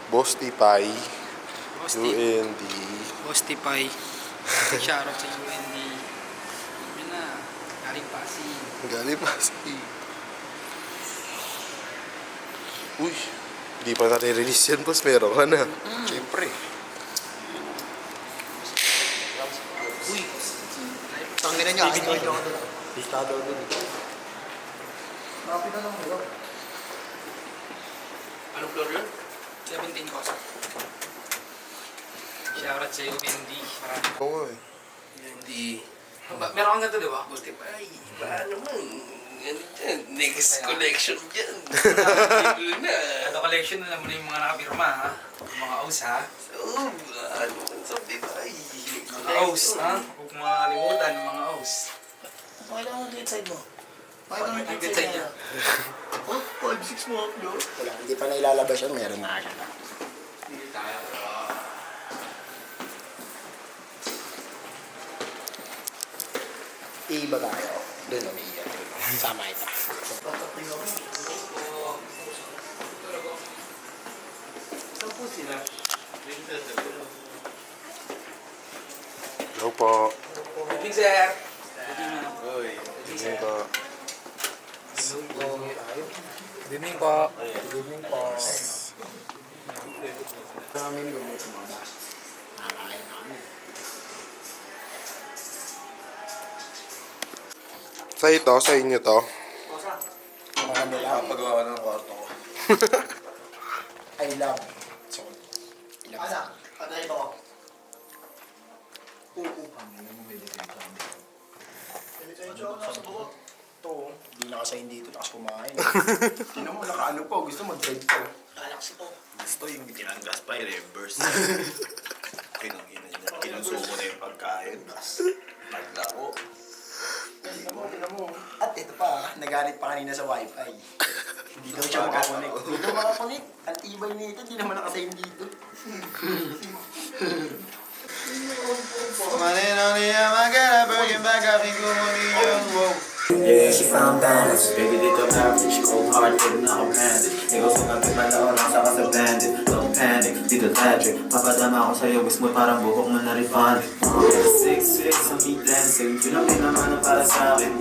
Boss Tipay, Boss UND. Boss Tipay. Shoutout sa UND. Yun na. Galing Pasig. Galing Pasig. Uy, hindi pa nare-release yan, boss. Meron ka na. Siyempre. Uy. Tangina niya, ay doon ako doon. Listado doon. Rapid na lang mo. Anong floor yun? 17 ko. Shoutout sa UND. Maraming Oo nga eh. UND. Meron kang ganito, di ba? Boss Tipay. Iba naman. Ano dyan? Next collection dyan. Na. Ito collection na naman yung mga nakapirma, ha? Yung mga O's, ha? So, ano man sa Pipay? Mga O's, ha? Huwag mga kalimutan ng mga O's. Okay lang ang side mo. Okay lang ang Good side side niya. niya. Oh, 5-6 mo up, no? Wala, hindi pa nailalabas yun. Meron na siya. Hindi tayo. Iiba tayo. Doon na iiba. Sama ito. Saan po sila? Hello po. Good evening, sir. Good evening. Uy. Good evening po. Good evening po. Good evening po. Namin lumot mo na. Nakakain namin. Sa ito, sa inyo to. Mga nila. Kapagawa ka ng kwarto ko. I love. So, I love. Anak, ano ito? Panginoon mo may desenyo. Desenyo ako nasa buhok. Ito, hindi nakasayin dito, takas kumain. Tinan mo, nakaano po, gusto mo drive ko. Relax ito. Gusto yung tinanggas pa, i-reverse. Pinangina niya. Kinonsumo na yung pagkain. Naglako. Tinan mo. At ito pa, nagalit pa kanina sa wifi. Hindi daw siya makakonek. Hindi daw makakonek. Ang tibay nito, hindi naman nakasayin dito. Yeah, she found balance. Baby, dito average. Cold heart, pero naka-branded. Ikaw sa kapit na oras, saka sa bandit. Don't panic, dito tragic. Papadama ako sa'yo, wish mo parang buhok mo na refunded. 6'6", ang beat dancing. Yun ang pinamana para sa'kin.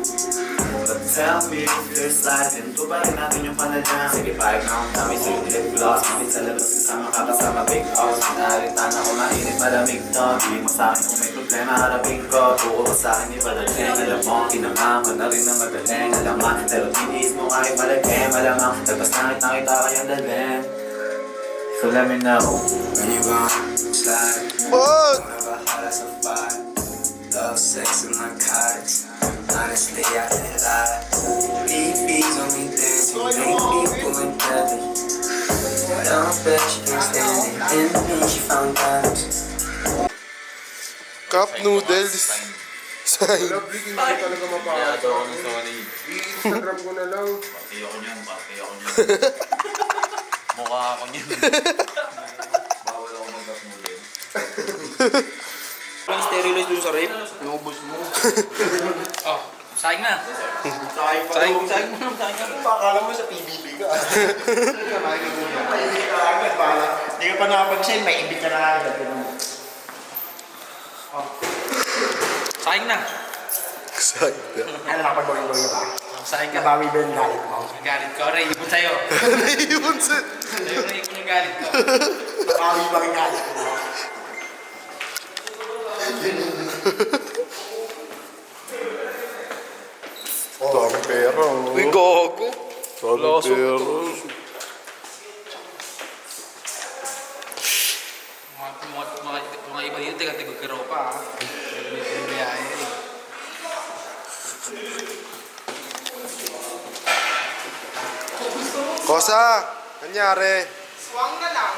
But tell me if you're sliding. Tubarin natin yung panadyan. Sige, pahig na akong dami sa'yo, lip gloss. Mamit sa labas kasama kakasama big house. Pinalitan ako mainit, malamig to. Bili mo sa'kin kung may problema, harapin ko. Buo ko sa'kin, iba dating. Alam mo, kinamama na rin na magaling. Alaman, pero tiniis mo kahit malagay. Malamang, labas nakita kayang daling. So let me know when you gon' slide. What? Whenever hot as a fire. Love, sex, and narcotics. Honestly, I can't lie. BB's on me dancing, make people in heaven. Don't bet she can't stand it. In me, she found diamonds. Cup noodles. Sign. Hindi talaga mapapagod. ako ng Sony. I-Instagram ko na lang. Pati ako niyan. Mukha ako niyan. Bawal ako mag-up mo din. Ang sterilize dun sa rape, inubos mo. Oh, sayang na. Sayang mo. Akala mo sa PBB ka. Maibig ka agad, bala. Hindi ka pa nakapag-send, maibig ka na agad. Sayang na. Excited. Ano nakapag-boy-boy ka ba? Sayang ka. Nabawi ba yung galit mo? Ang galit ko. Aray, ipon sa'yo. Naiwan sa... Sa'yo na ipon yung galit ko. Nabawi ba yung galit mo? Daming pera. Uy, gogo. Daming pera. Mga iba dito, tiga-tigog kiro pa, ha? May biyahe, eh. Kosa! Nangyari? Swang na lang.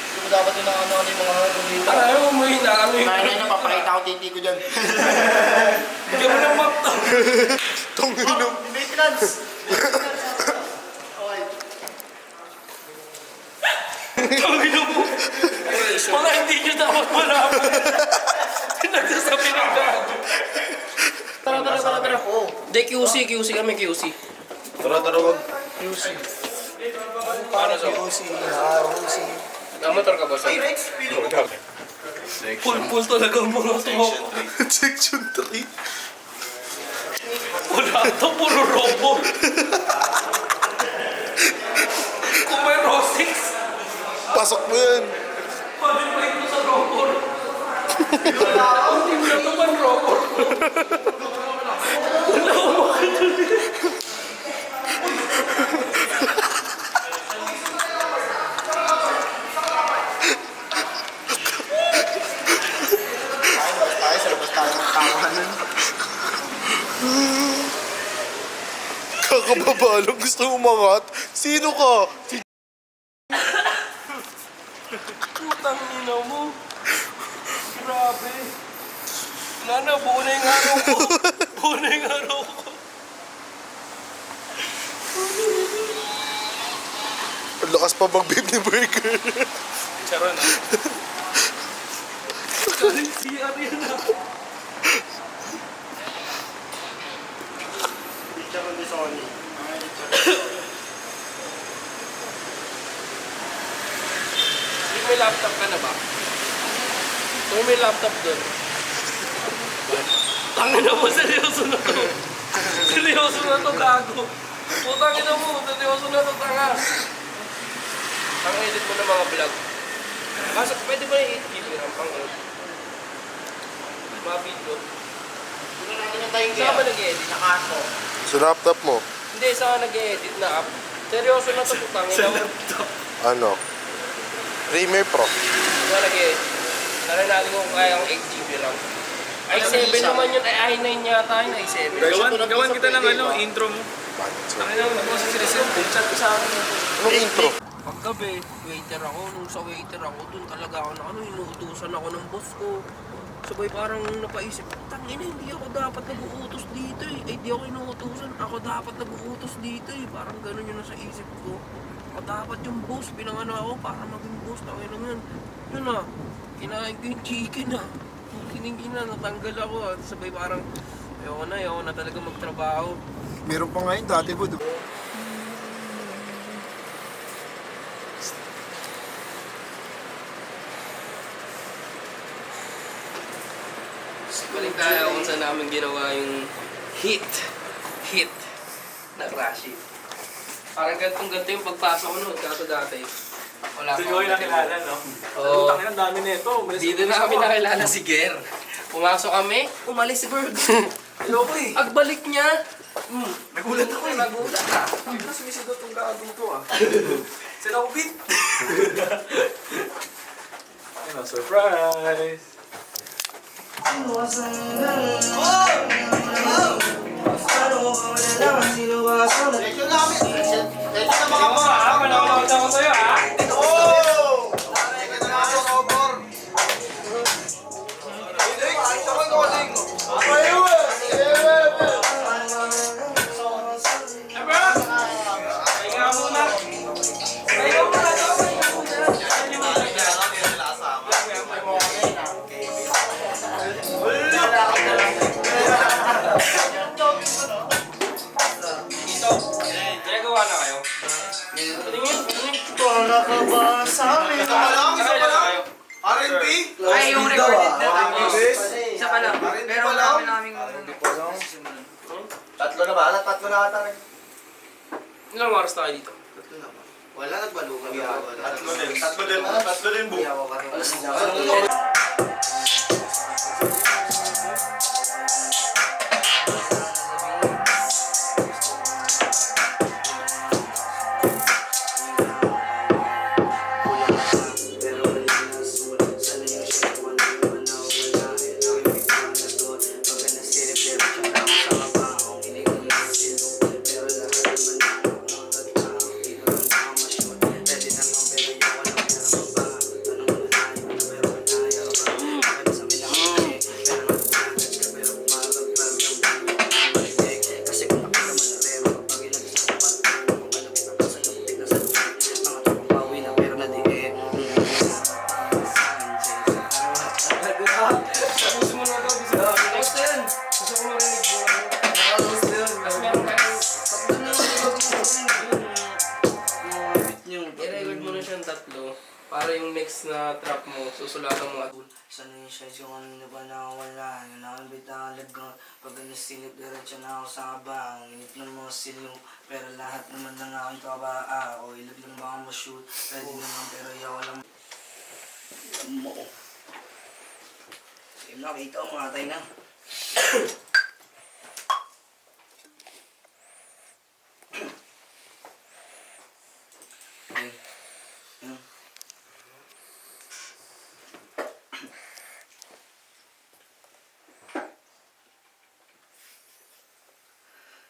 Hindi mo dapat yung ano yung mga dito. Ayaw mo hinaano yung... Kaya na, papakita ko titi ko dyan. Hindi mo ng map to. Tunginom. Maintenance! Tangino mo. Mga hindi nyo dapat malaman. Nagsasabi ng gago. Tara. Hindi, QC kami, QC. Tara, wag. QC. Paano sa motor ka ba sa? Pulpul talaga ang mga to. Section 3. Wala to, puro robot. Kung may Rosix, Pasok mo yan. mabibalik mo sa robot. Hindi mo na naman robot. Wala ko makatuloy. Tayo sa labas tayo magtawanan. Kakababalong gusto umangat. Sino ka? Putang ina mo. Grabe. Wala na, buo na yung araw ko. Buo na yung araw ko. Ang lakas pa mag-beep ni Burger. Charon ah. Galing CR yan ah. Picture ko ni Sony. Hindi may laptop ka na ba? Kung may laptop doon. Tangin na mo, seryoso na to. Seryoso na to, gago. Putangin na mo, seryoso na to, tanga. Ang edit mo ng mga vlog. Kaso, pwede ba yung 8 GB RAM pang mga video? Saan ba nag-edit? Sa laptop mo. Hindi, saan nag-edit na app? Seryoso na to, putangin na mo. Ano? Premiere Pro. Saan nag-edit? Tara natin kung kaya ang 8 GB RAM. i7 naman yun, ay i9 yata yun, i7. Gawan kita ng ano, intro mo. Ano naman ako sa sinisipin, chat ko sa akin. Anong intro? Paggabi, waiter ako. Nung sa waiter ako, dun talaga ako na ano, inuutusan ako ng boss ko. Sabay parang napaisip, tangina, hindi ako dapat nag-uutos dito eh. Ay, di ako inuutusan, ako dapat nag-uutos dito eh. Parang ganun yun nasa isip ko. Ako dapat yung boss, pinangano ako para maging boss. Tangina naman. Yun na, kinain ko yung chicken ah. Kiningina, natanggal ako ah. Sabay parang, ayoko na talaga magtrabaho. Meron pa ngayon dati po. Balik tayo kung saan namin ginawa yung hit na Rashi. Parang ganito yung pagpasok ko noon, kaso dati. Wala Hindi ko yung nakilala, no? Oo. Tangin ang dami nito. Dito na kami nakilala si Ger. Pumasok kami, umalis si Berg. Loko eh. Pagbalik niya, Nagulat ako eh. nagulat ka. Bigla sumisigaw tong gagong to ah. Sila ko beat. Ano, surprise! Manawag ako sa'yo ha. Ginagawa na kayo? Tingin. Wala ka ba sa amin? R&B? Ay, yung recorded na tapos. Yes. Isa pa lang. Pero wala namin Tatlo na ba? Tatlo na ata. Ilang oras na kayo dito? Wala, nagbalo kami. Tatlo din book. para yung next na trap mo, susulatan mo at Sana yung size ko kanina ba nakawala. Yun ako bitalagot. Pag inisilip, diretso na ako sa abang. Inip ng mga silo. Pero lahat naman ng aking kabaa. O ilag lang baka ma-shoot. Ready naman pero yaw lang. Mo. Sige, nakita ko matay na. Okay. Yun.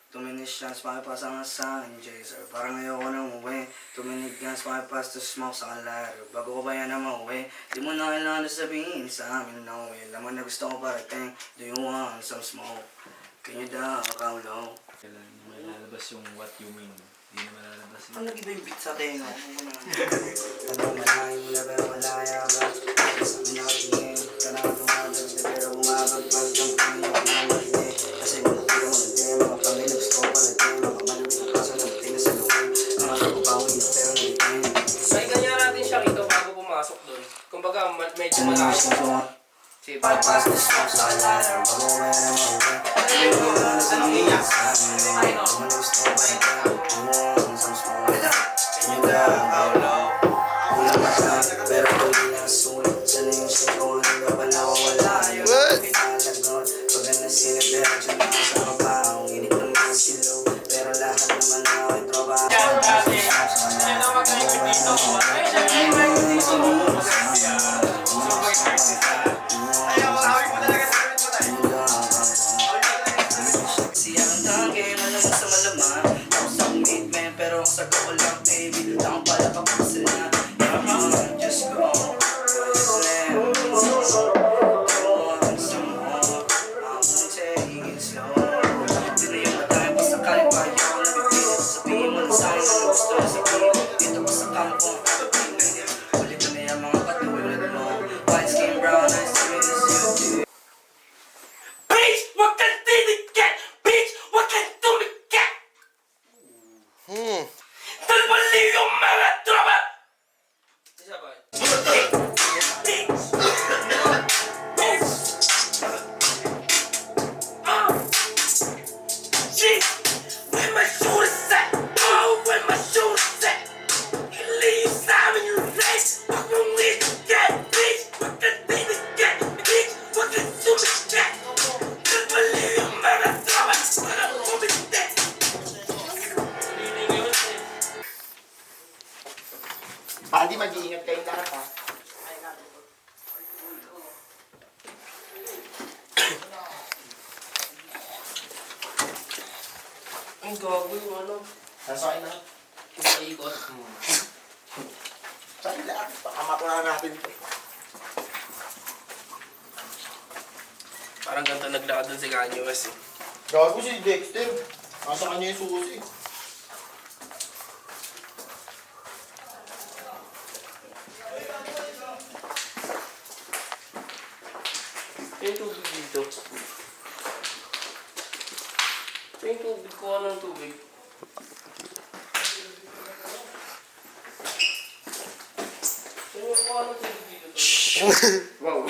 Tuminis chance makipasa nga sa akin, Jaser. Parang ayoko nang uwi. Tuminig chance makipas to smoke sa kalaro. Bago ko ba yan na mauwi? Di mo na kailangan na sabihin sa amin, no way. Laman na gusto ko parating. Do you want some smoke? Can you daw, kaulo? Kailan malalabas yung what you mean? Hindi na malalabas yun. Ano nag-iba yung beat sa tenga? Ano malayo mo na pero malaya ba? Sa amin nakatingin. Kanang tumagal pero bumagag pag ang pangin ko na marinig. Kasi mga tira mo na din, mga pangin gusto ko parating. Mga malamig na kaso na tingin sa loob. Mga nagpapawin pero nalitin. Ay, ganyan natin siya ito bago pumasok doon. Kumbaga, medyo malakas. Sige, Bypass the smoke sa kalaro. Bago ko yan na mauwi. Hindi mo na sabihin sa amin. Mga gusto ko parating. Ulang mata, pero tuloy na sulit. Sana yung siko, hanggang pa nakawala. Ayaw na pitalagot. Pag nasinag, diretso na ako sa kabaong. Inip ng mga silo, pero lahat naman ako ay tropa. Siyang tangke, malamang sa malaman. Ako sa commitment, pero ang sagot ko lang, baby. Takang pala papasal na. Just go. Slam. Go on some more. I won't take it slow. Di na yung matay pa sa kalipay. Ako nabibigil. Sabihin mo na sa'yo kung gusto mo sabihin. Dito pa sa kampo. Ulit na yung mga patulad mo. White skin, brown eyes, sweet as you. Bitch, wag kang tinigat! Bitch, wag kang tumigat! Talbali yung mga tropa! Isa ba? Shit! Where my shooters at? Oh, where my shooters at? Leave Simon your face! Wag mong tinigat! Bitch, wag kang tinigat! Bitch, wag kang tumigat! Talbali yung mga tropa! Para kumite! Padi, mag-iingat kayong lahat ha. Ang gago yung ano, Nasa akin na. yung ikot. Sa akin lahat. Baka mapura natin ito. Parang ganito naglakad dun si Kanye West eh. Gago si Dexter. Nasa kanya yung susi. Yung tubig dito. Yung tubig, kuha ng tubig. Yung kuha ng tubig dito. Wow.